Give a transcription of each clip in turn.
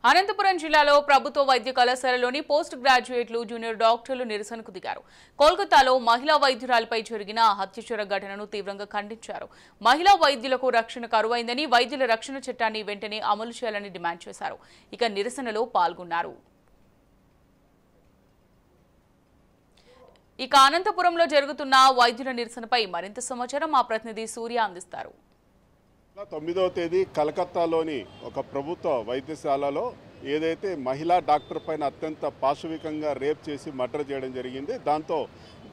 అనంతపురం జిల్లాలో ప్రభుత్వ వైద్య కళాశాలలోని పోస్ట్ గ్రాడ్యుయేట్లు జూనియర్ డాక్టర్లు నిరసనకు దిగారు. కోల్కతాలో మహిళా వైద్యురాలపై జరిగిన హత్యాచార ఘటనను తీవ్రంగా ఖండించారు. మహిళా వైద్యులకు రక్షణ కరువైందని, వైద్యుల రక్షణ చట్టాన్ని వెంటనే అమలు చేయాలని డిమాండ్ చేశారు. ఇక నిరసనలో పాల్గొన్నారు. ఇక అనంతపురంలో జరుగుతున్న వైద్యుల నిరసనపై మరింత సమాచారం మా ప్రతినిధి సూర్య అందిస్తారు. 9వ తేదీ కలకత్తాలోని ఒక ప్రభుత్వ వైద్యశాలలో ఏదైతే మహిళా డాక్టర్ పైన అత్యంత పాశవికంగా రేప్ చేసి మర్డర్ చేయడం జరిగింది. దాంతో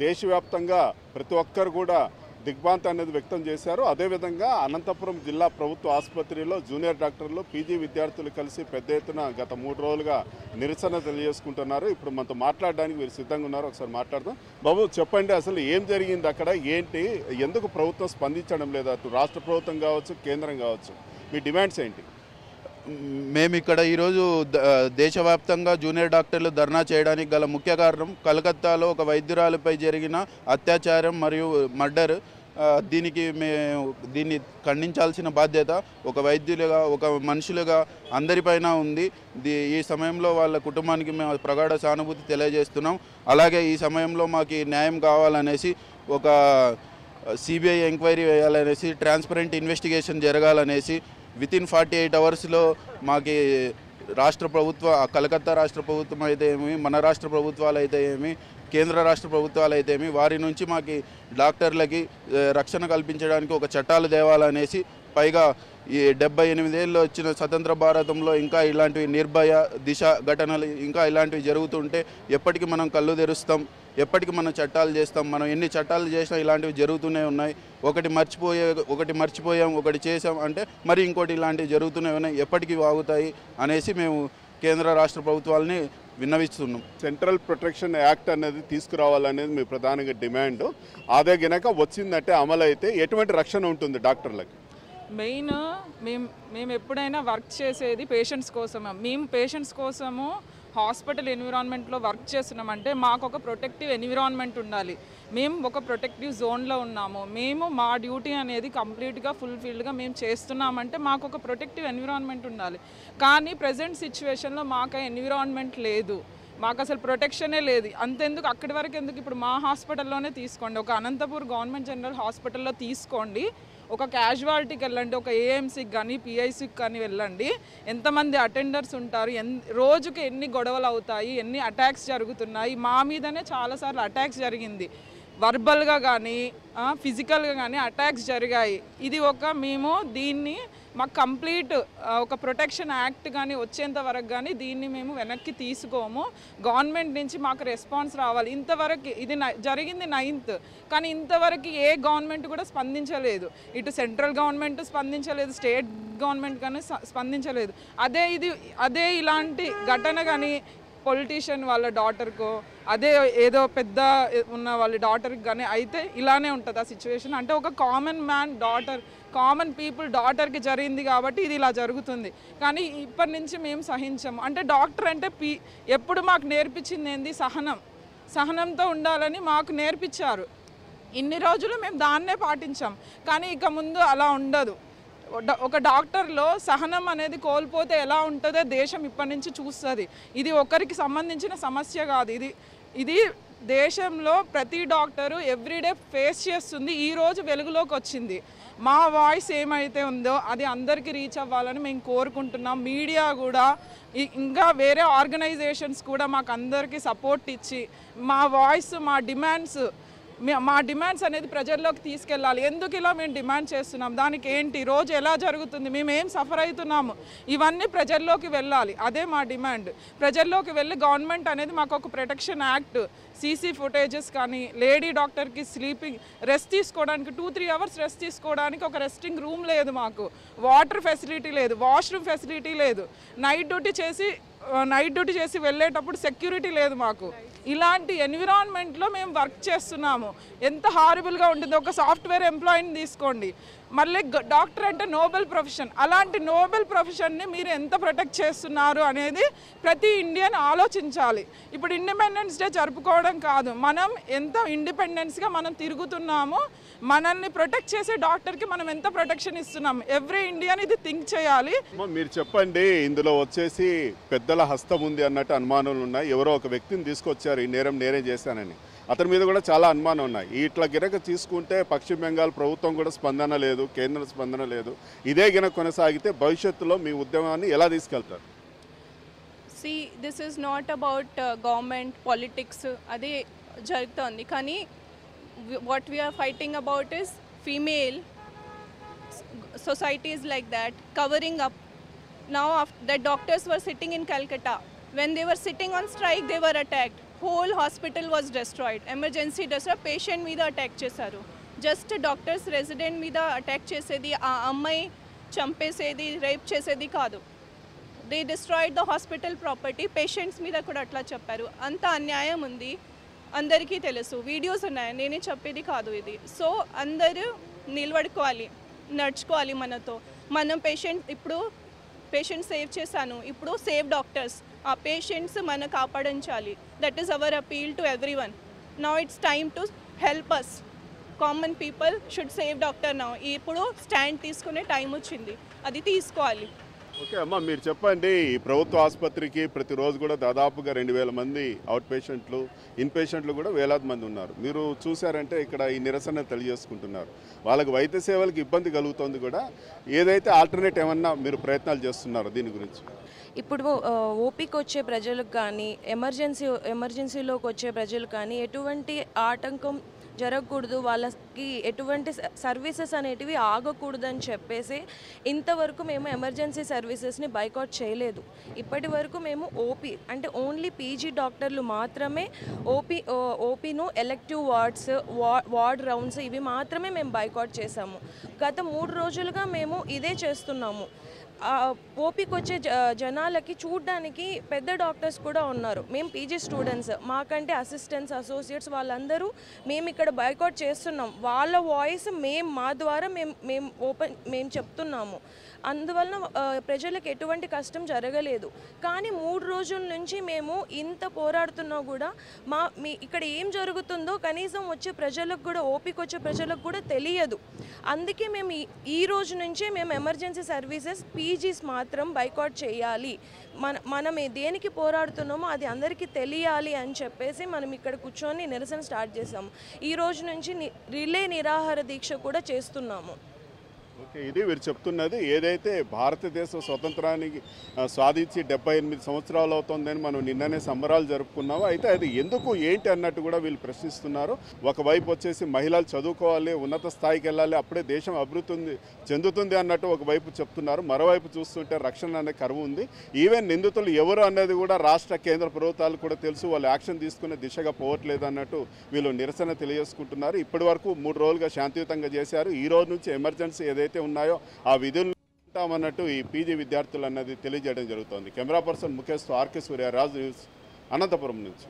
దేశవ్యాప్తంగా ప్రతి ఒక్కరు కూడా దిగ్భ్రాంతి అనేది వ్యక్తం చేశారు. అదేవిధంగా అనంతపురం జిల్లా ప్రభుత్వ ఆసుపత్రిలో జూనియర్ డాక్టర్లు, పీజీ విద్యార్థులు కలిసి పెద్ద ఎత్తున గత 3 రోజులుగా నిరసన తెలియజేసుకుంటున్నారు. ఇప్పుడు మనతో మాట్లాడడానికి మీరు సిద్ధంగా ఉన్నారు. ఒకసారి మాట్లాడదాం. బాబు, చెప్పండి, అసలు ఏం జరిగింది అక్కడ, ఏంటి, ఎందుకు ప్రభుత్వం స్పందించడం లేదా? అటు రాష్ట్ర ప్రభుత్వం కావచ్చు, కేంద్రం కావచ్చు, మీ డిమాండ్స్ ఏంటి? మేము ఇక్కడ ఈరోజు దేశవ్యాప్తంగా జూనియర్ డాక్టర్లు ధర్నా చేయడానికి గల ముఖ్య కారణం కలకత్తాలో ఒక వైద్యురాలిపై జరిగిన అత్యాచారం మరియు మర్డర్. దీన్ని ఖండించాల్సిన బాధ్యత ఒక వైద్యులుగా, ఒక మనుషులుగా అందరిపైన ఉంది. ఈ సమయంలో వాళ్ళ కుటుంబానికి మేము ప్రగాఢ సానుభూతి తెలియజేస్తున్నాం. అలాగే ఈ సమయంలో మాకు న్యాయం కావాలనేసి, ఒక సిబిఐ ఎంక్వైరీ వేయాలనేసి, ట్రాన్స్పరెంట్ ఇన్వెస్టిగేషన్ జరగాలనేసి, వితిన్ 48 అవర్స్లో మాకు రాష్ట్ర ప్రభుత్వ, కలకత్తా రాష్ట్ర ప్రభుత్వం అయితే ఏమి, మన రాష్ట్ర ప్రభుత్వాలు అయితే ఏమి, కేంద్ర రాష్ట్ర ప్రభుత్వాలు అయితే ఏమి, వారి నుంచి మాకు డాక్టర్లకి రక్షణ కల్పించడానికి ఒక చట్టాలు తేవాలనేసి, పైగా ఈ 78 ఏళ్ళు వచ్చిన స్వతంత్ర భారతంలో ఇంకా ఇలాంటివి నిర్భయ, దిశ ఘటనలు ఇంకా ఇలాంటివి జరుగుతుంటే ఎప్పటికీ మనం కళ్ళు తెరుస్తాం? ఎప్పటికి మనం చట్టాలు చేస్తాం? మనం ఎన్ని చట్టాలు చేసినా ఇలాంటివి జరుగుతూనే ఉన్నాయి. ఒకటి మర్చిపోయాం, ఒకటి చేసాం అంటే మరి ఇంకోటి ఇలాంటివి జరుగుతూనే ఉన్నాయి. ఎప్పటికీ వాగుతాయి అనేసి మేము కేంద్ర రాష్ట్ర ప్రభుత్వాలని విన్నవిస్తున్నాం. సెంట్రల్ ప్రొటెక్షన్ యాక్ట్ అనేది తీసుకురావాలనేది మీ ప్రధానంగా డిమాండ్. అదే గనక వచ్చిందంటే అమలు అయితే ఎటువంటి రక్షణ ఉంటుంది డాక్టర్లకి? మెయిన్ మేము ఎప్పుడైనా వర్క్ చేసేది పేషెంట్స్ కోసమే. మేము పేషెంట్స్ కోసము హాస్పిటల్ ఎన్విరాన్మెంట్లో వర్క్ చేస్తున్నామంటే మాకు ఒక ప్రొటెక్టివ్ ఎన్విరాన్మెంట్ ఉండాలి. మేము ఒక ప్రొటెక్టివ్ జోన్లో ఉన్నాము. మేము మా డ్యూటీ అనేది కంప్లీట్గా ఫుల్ఫిల్డ్గా మేము చేస్తున్నామంటే మాకు ఒక ప్రొటెక్టివ్ ఎన్విరాన్మెంట్ ఉండాలి. కానీ ప్రజెంట్ సిచ్యువేషన్లో మాకు ఎన్విరాన్మెంట్ లేదు, మాకు అసలు ప్రొటెక్షనే లేదు. అంతెందుకు, అక్కడి వరకు ఎందుకు, ఇప్పుడు మా హాస్పిటల్లోనే తీసుకోండి, ఒక అనంతపూర్ గవర్నమెంట్ జనరల్ హాస్పిటల్లో తీసుకోండి, ఒక క్యాజువాలిటీకి వెళ్ళండి, ఒక ఏఎంసీకి కానీ పిఐసికి కానీ వెళ్ళండి, ఎంతమంది అటెండర్స్ ఉంటారు, రోజుకి ఎన్ని గొడవలు అవుతాయి, ఎన్ని అటాక్స్ జరుగుతున్నాయి. మా మీదనే చాలాసార్లు అటాక్స్ జరిగింది, వర్బల్గా కానీ ఫిజికల్గా కానీ అటాక్స్ జరిగాయి. ఇది మేము దీన్ని మాకు కంప్లీట్ ఒక ప్రొటెక్షన్ యాక్ట్ కానీ వచ్చేంత వరకు కానీ దీన్ని మేము వెనక్కి తీసుకోము. గవర్నమెంట్ నుంచి మాకు రెస్పాన్స్ రావాలి. ఇంతవరకు ఇది జరిగింది 9th, కానీ ఇంతవరకు ఏ గవర్నమెంట్ కూడా స్పందించలేదు. ఇటు సెంట్రల్ గవర్నమెంట్ స్పందించలేదు, స్టేట్ గవర్నమెంట్ కానీ స్పందించలేదు. అదే ఇలాంటి ఘటన కానీ పొలిటీషియన్ వాళ్ళ డాటర్కో, అదే ఏదో పెద్ద ఉన్న వాళ్ళ డాటర్కి కానీ అయితే ఇలానే ఉంటుంది ఆ సిచ్యువేషన్. అంటే ఒక common man daughter, common people డాటర్కి జరిగింది కాబట్టి ఇది ఇలా జరుగుతుంది. కానీ ఇప్పటి నుంచి మేము సహించము. అంటే డాక్టర్ అంటే ఎప్పుడు మాకు నేర్పించింది ఏంది? సహనంతో ఉండాలని మాకు నేర్పించారు. ఇన్ని రోజులు మేము దాన్నే పాటించాం. కానీ ఇక ముందు అలా ఉండదు. ఒక డాక్టర్లో సహనం అనేది కోల్పోతే ఎలా ఉంటుందో దేశం ఇప్పటి నుంచి చూస్తుంది. ఇది ఒకరికి సంబంధించిన సమస్య కాదు, ఇది దేశంలో ప్రతి డాక్టరు ఎవ్రీడే ఫేస్ చేస్తుంది. ఈరోజు వెలుగులోకి వచ్చింది. మా వాయిస్ ఏమైతే ఉందో అది అందరికీ రీచ్ అవ్వాలని మేము కోరుకుంటున్నాం. మీడియా కూడా, ఇంకా వేరే ఆర్గనైజేషన్స్ కూడా మాకు అందరికీ సపోర్ట్ ఇచ్చి మా వాయిస్, మా డిమాండ్స్ అనేది ప్రజల్లోకి తీసుకెళ్ళాలి. ఎందుకు ఇలా మేము డిమాండ్ చేస్తున్నాం, దానికి ఏంటి, రోజు ఎలా జరుగుతుంది, మేము ఏం సఫర్ అవుతున్నాము, ఇవన్నీ ప్రజల్లోకి వెళ్ళాలి. అదే మా డిమాండ్. ప్రజల్లోకి వెళ్ళి గవర్నమెంట్ అనేది మాకు ఒక ప్రొటెక్షన్ యాక్ట్, సీసీ ఫుటేజెస్ కానీ, లేడీ డాక్టర్కి స్లీపింగ్ రెస్ట్ తీసుకోవడానికి 2-3 అవర్స్ రెస్ట్ తీసుకోవడానికి ఒక రెస్టింగ్ రూమ్ లేదు, మాకు వాటర్ ఫెసిలిటీ లేదు, వాష్రూమ్ ఫెసిలిటీ లేదు, నైట్ డ్యూటీ చేసి వెళ్ళేటప్పుడు సెక్యూరిటీ లేదు మాకు. ఇలాంటి ఎన్విరాన్మెంట్లో మేము వర్క్ చేస్తున్నాము. ఎంత హారిబుల్గా ఉంటుంది. ఒక సాఫ్ట్వేర్ ఎంప్లాయీని తీసుకోండి, మళ్ళీ డాక్టర్ అంటే నోబెల్ ప్రొఫెషన్, అలాంటి నోబెల్ ప్రొఫెషన్ని మీరు ఎంత ప్రొటెక్ట్ చేస్తున్నారు అనేది ప్రతి ఇండియన్ ఆలోచించాలి. ఇప్పుడు ఇండిపెండెన్స్ డే జరుపుకోవడం కాదు, మనం ఎంత ఇండిపెండెన్స్గా మనం తిరుగుతున్నామో మనల్ని ప్రొటెక్ట్ చేసే డాక్టర్కి మనం ఎంత ప్రొటెక్షన్ ఇస్తున్నాం, ఎవ్రీ ఇండియన్ ఇది థింక్ చేయాలి. మీరు చెప్పండి, ఇందులో వచ్చేసి పెద్దల హస్తం ఉంది అన్నట్టు అనుమానాలు ఉన్నాయి. ఎవరో ఒక వ్యక్తిని తీసుకొచ్చారు ఈ నేరం నేనే చేశానని, అతని మీద కూడా చాలా అనుమానం ఉన్నాయి. ఇట్లా గినక తీసుకుంటే పశ్చిమ బెంగాల్ ప్రభుత్వం కూడా స్పందన లేదు, కేంద్ర స్పందన లేదు. ఇదే గినక కొనసాగితే భవిష్యత్తులో మీ ఉద్యమాన్ని ఎలా తీసుకెళ్తారు? See, this is not about government politics, adi jarugtundi, kani what we are fighting about is female societies like that covering up. Now the doctors were sitting in Calcutta, when they were sitting on strike they were attacked, whole hospital was destroyed, emergency destroyed, patient meeda attack chesaru. Just doctors resident meeda attack chesedi, aa ammai champesedi, rape chesedi kaadu. They destroyed the hospital property, patients మీద కూడా అట్లా చెప్పారు. అంత అన్యాయం ఉంది, అందరికీ తెలుసు, videos ఉన్నాయి, నేనే చెప్పేది కాదు ఇది. సో అందరూ నిలబడుకోవాలి, నడుచుకోవాలి మనతో. మనం ఇప్పుడు పేషెంట్ సేవ్ చేశాను, ఇప్పుడు సేవ్ డాక్టర్స్, ఆ పేషెంట్స్ మనం కాపాడించాలి. That is our appeal to every one. Now it's time to help us. Common people should save doctor now. ఇప్పుడు స్టాండ్ తీసుకునే టైం వచ్చింది, అది తీసుకోవాలి. ఓకే అమ్మ, మీరు చెప్పండి, ఈ ప్రభుత్వ ఆసుపత్రికి ప్రతిరోజు కూడా దాదాపుగా 2000 మంది అవుట్ పేషెంట్లు, ఇన్ పేషెంట్లు కూడా వేలాది మంది ఉన్నారు. మీరు చూసారంటే ఇక్కడ ఈ నిరసన తెలియజేసుకుంటున్నారు. వాళ్ళకి వైద్య సేవలకు ఇబ్బంది కలుగుతుంది కూడా. ఏదైతే ఆల్టర్నేట్ ఏమన్నా మీరు ప్రయత్నాలు చేస్తున్నారో దీని గురించి? ఇప్పుడు ఓపీకి వచ్చే ప్రజలకు కానీ ఎమర్జెన్సీలోకి వచ్చే ప్రజలు కానీ ఎటువంటి ఆటంకం జరగకూడదు, వాళ్ళకి ఎటువంటి సర్వీసెస్ అనేటివి ఆగకూడదని చెప్పేసి ఇంతవరకు మేము ఎమర్జెన్సీ సర్వీసెస్ని బైకాట్ చేయలేదు. ఇప్పటి వరకు మేము ఓపీ అంటే ఓన్లీ పీజీ డాక్టర్లు మాత్రమే ఓపీను ఎలెక్టివ్ వార్డ్ రౌండ్స్ ఇవి మాత్రమే మేము బైకాట్ చేసాము. గత 3 రోజులుగా మేము ఇదే చేస్తున్నాము. ఓపీకి వచ్చే జనాలకి చూడడానికి పెద్ద డాక్టర్స్ కూడా ఉన్నారు. మేము పీజీ స్టూడెంట్స్, మాకంటే అసిస్టెంట్స్, అసోసియేట్స్ వాళ్ళందరూ మేము ఇక్కడ బైకాట్ చేస్తున్నాం. వాళ్ళ వాయిస్ మా ద్వారా మేము చెప్తున్నాము. అందువలన ప్రజలకు ఎటువంటి కష్టం జరగలేదు. కానీ 3 రోజుల నుంచి మేము ఇంత పోరాడుతున్నా కూడా ఇక్కడ ఏం జరుగుతుందో కనీసం వచ్చే ప్రజలకు కూడా, ఓపీకి వచ్చే ప్రజలకు కూడా తెలియదు. అందుకే మేము ఈ రోజు నుంచే మేము ఎమర్జెన్సీ సర్వీసెస్ పీజీస్ మాత్రం బైకాట్ చేయాలి, మనం దేనికి పోరాడుతున్నామో అది అందరికీ తెలియాలి అని చెప్పేసి మనం ఇక్కడ కూర్చొని నిరసన స్టార్ట్ చేసాము. ఈ రోజు నుంచి రిలే నిరాహార దీక్ష కూడా చేస్తున్నాము. ఓకే, ఇది వీరు చెప్తున్నది. ఏదైతే భారతదేశ స్వతంత్రానికి సాధించి 78 సంవత్సరాలు అవుతుందని మనం నిన్ననే సంబరాలు జరుపుకున్నాము. అయితే అది ఎందుకు ఏంటి అన్నట్టు కూడా వీళ్ళు ప్రశ్నిస్తున్నారు. ఒకవైపు వచ్చేసి మహిళలు చదువుకోవాలి, ఉన్నత స్థాయికి వెళ్ళాలి, అప్పుడే దేశం అభివృద్ధి చెందుతుంది అన్నట్టు ఒకవైపు చెప్తున్నారు. మరోవైపు చూస్తుంటే రక్షణ అనే కరువు ఉంది. ఈవెన్ నిందితులు ఎవరు అన్నది కూడా రాష్ట్ర కేంద్ర ప్రభుత్వాలు కూడా తెలుసు, వాళ్ళు యాక్షన్ తీసుకునే దిశగా పోవట్లేదు అన్నట్టు వీళ్ళు నిరసన తెలియజేసుకుంటున్నారు. ఇప్పటి వరకు 3 రోజులుగా శాంతియుతంగా చేశారు. ఈ రోజు నుంచి ఎమర్జెన్సీ ఏదైతే ఉన్నాయో ఆ విధులు ఉంటామన్నట్టు ఈ పీజీ విద్యార్థులు అన్నది తెలియజేయడం జరుగుతోంది. కెమెరా పర్సన్ ముఖేష్, ఆర్కే సూర్య, రాజ్ న్యూస్, అనంతపురం నుంచి.